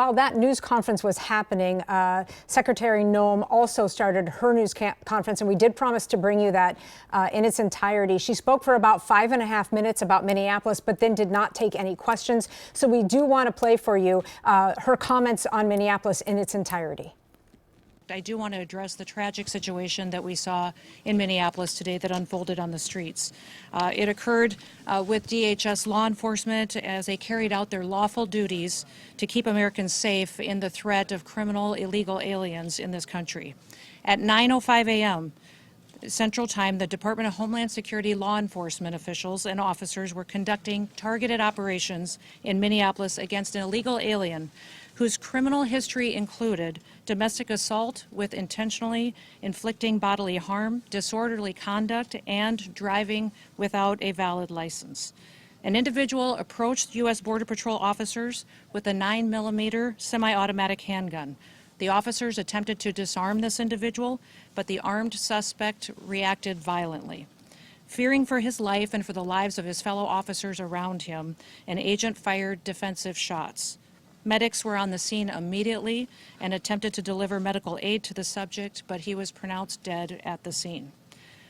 While that news conference was happening, Secretary Noem also started her news conference, and we did promise to bring you that in its entirety. She spoke for about 5.5 minutes about Minneapolis, but then did not take any questions. So we do want to play for you her comments on Minneapolis in its entirety. I do want to address the tragic situation that we saw in Minneapolis today that unfolded on the streets. It occurred with DHS law enforcement as they carried out their lawful duties to keep Americans safe in the threat of criminal illegal aliens in this country. At 9:05 a.m. Central Time, the Department of Homeland Security law enforcement officials and officers were conducting targeted operations in Minneapolis against an illegal alien whose criminal history included domestic assault with intentionally inflicting bodily harm, disorderly conduct, and driving without a valid license. An individual approached U.S. Border Patrol officers with a 9mm semi-automatic handgun. The officers attempted to disarm this individual, but the armed suspect reacted violently. Fearing for his life and for the lives of his fellow officers around him, an agent fired defensive shots. Medics were on the scene immediately and attempted to deliver medical aid to the subject, but he was pronounced dead at the scene.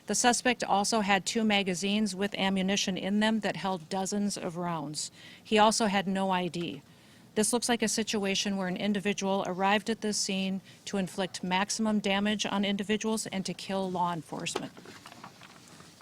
The suspect also had 2 magazines with ammunition in them that held dozens of rounds. He also had no ID. This looks like a situation where an individual arrived at this scene to inflict maximum damage on individuals and to kill law enforcement.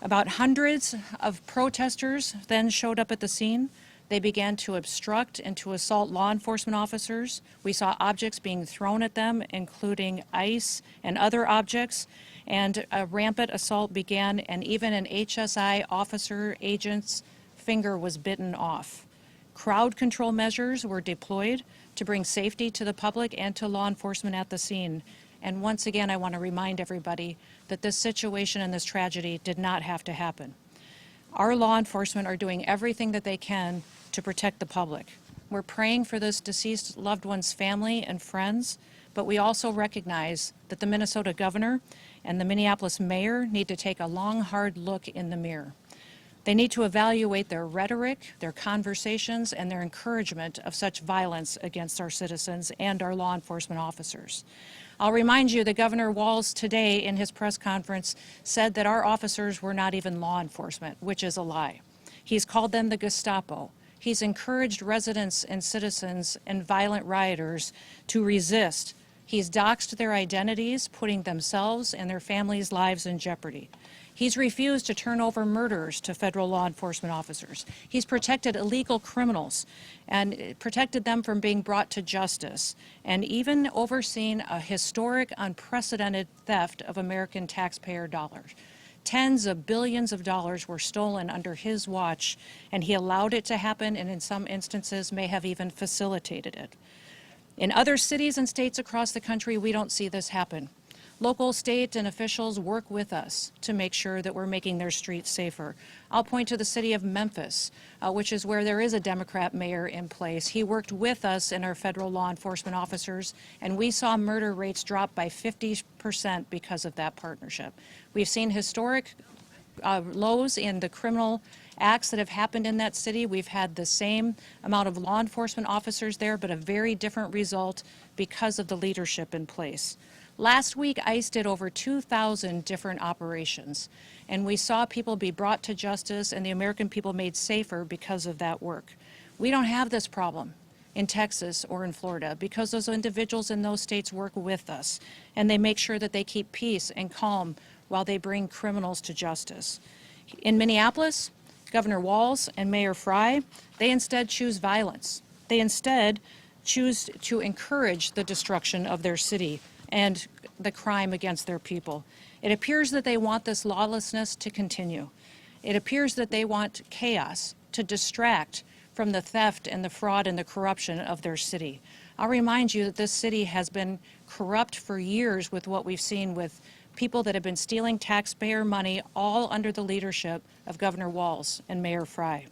About hundreds of protesters then showed up at the scene. They began to obstruct and to assault law enforcement officers. We saw objects being thrown at them, including ice and other objects, and a rampant assault began, and even an HSI officer agent's finger was bitten off. Crowd control measures were deployed to bring safety to the public and to law enforcement at the scene. And once again, I want to remind everybody that this situation and this tragedy did not have to happen. Our law enforcement are doing everything that they can to protect the public. We're praying for this deceased loved one's family and friends, but we also recognize that the Minnesota governor and the Minneapolis mayor need to take a long, hard look in the mirror. They need to evaluate their rhetoric, their conversations, and their encouragement of such violence against our citizens and our law enforcement officers. I'll remind you that Governor Walz today in his press conference said that our officers were not even law enforcement, which is a lie. He's called them the Gestapo. He's encouraged residents and citizens and violent rioters to resist. He's doxed their identities, putting themselves and their families' lives in jeopardy. He's refused to turn over murderers to federal law enforcement officers. He's protected illegal criminals and protected them from being brought to justice, and even overseen a historic, unprecedented theft of American taxpayer dollars. Tens of billions of dollars were stolen under his watch, and he allowed it to happen, and in some instances may have even facilitated it. In other cities and states across the country, we don't see this happen. Local, state, and officials work with us to make sure that we're making their streets safer. I'll point to the city of Memphis, which is where there is a Democrat mayor in place. He worked with us and our federal law enforcement officers, and we saw murder rates drop by 50% because of that partnership. We've seen historic lows in the criminal acts that have happened in that city. We've had the same amount of law enforcement officers there, but a very different result because of the leadership in place. Last week, ICE did over 2,000 different operations, and we saw people be brought to justice and the American people made safer because of that work. We don't have this problem in Texas or in Florida because those individuals in those states work with us, and they make sure that they keep peace and calm while they bring criminals to justice. In Minneapolis, Governor Walz and Mayor Frey, they instead choose violence. They instead choose to encourage the destruction of their city and the crime against their people. It appears that they want this lawlessness to continue. It appears that they want chaos to distract from the theft and the fraud and the corruption of their city. I'll remind you that this city has been corrupt for years with what we've seen with people that have been stealing taxpayer money, all under the leadership of Governor Walz and Mayor Frey.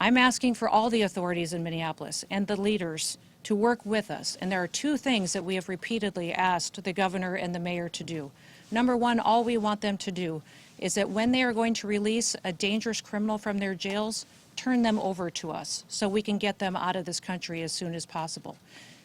I'm asking for all the authorities in Minneapolis and the leaders to work with us, and there are 2 things that we have repeatedly asked the governor and the mayor to do. Number one, all we want them to do is that when they are going to release a dangerous criminal from their jails, turn them over to us so we can get them out of this country as soon as possible.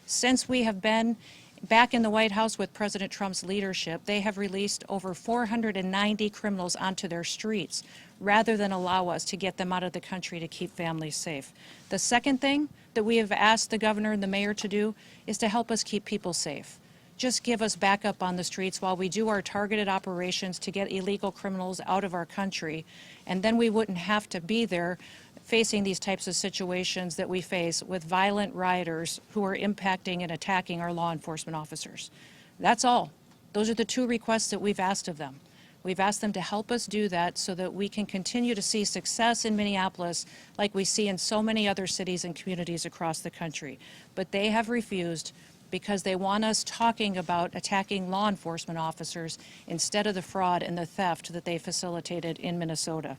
Since we have been back in the White House with President Trump's leadership, they have released over 490 criminals onto their streets rather than allow us to get them out of the country to keep families safe. The second thing that we have asked the governor and the mayor to do is to help us keep people safe. Just give us backup on the streets while we do our targeted operations to get illegal criminals out of our country, and then we wouldn't have to be there facing these types of situations that we face with violent rioters who are impacting and attacking our law enforcement officers. That's all. Those are the two requests that we've asked of them. We've asked them to help us do that so that we can continue to see success in Minneapolis like we see in so many other cities and communities across the country. But they have refused because they want us talking about attacking law enforcement officers instead of the fraud and the theft that they facilitated in Minnesota.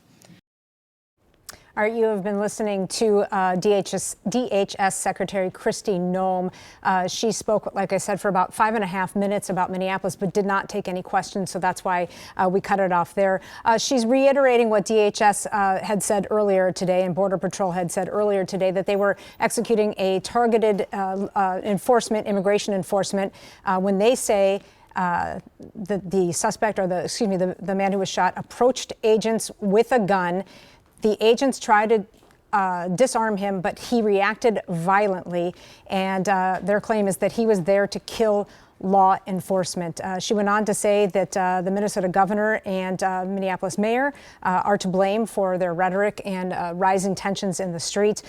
All right, you have been listening to DHS Secretary Kristi Noem. She spoke, like I said, for about 5.5 minutes about Minneapolis, but did not take any questions, so that's why we cut it off there. She's reiterating what DHS had said earlier today, and Border Patrol had said earlier today, that they were executing a targeted immigration enforcement, when they say the suspect, or the man who was shot, approached agents with a gun. The agents tried to disarm him, but he reacted violently, and their claim is that he was there to kill law enforcement. She went on to say that the Minnesota governor and Minneapolis mayor are to blame for their rhetoric and rising tensions in the street.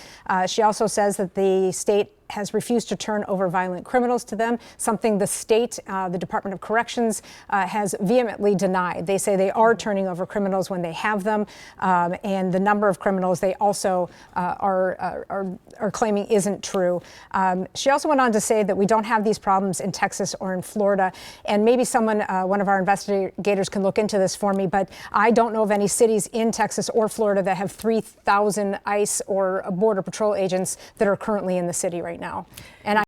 She also says that the state has refused to turn over violent criminals to them, something the state, the Department of Corrections, has vehemently denied. They say they are turning over criminals when they have them, and the number of criminals they also are claiming isn't true. She also went on to say that we don't have these problems in Texas or in Florida, and maybe someone, one of our investigators, can look into this for me, but I don't know of any cities in Texas or Florida that have 3,000 ICE or Border Patrol agents that are currently in the city right now. And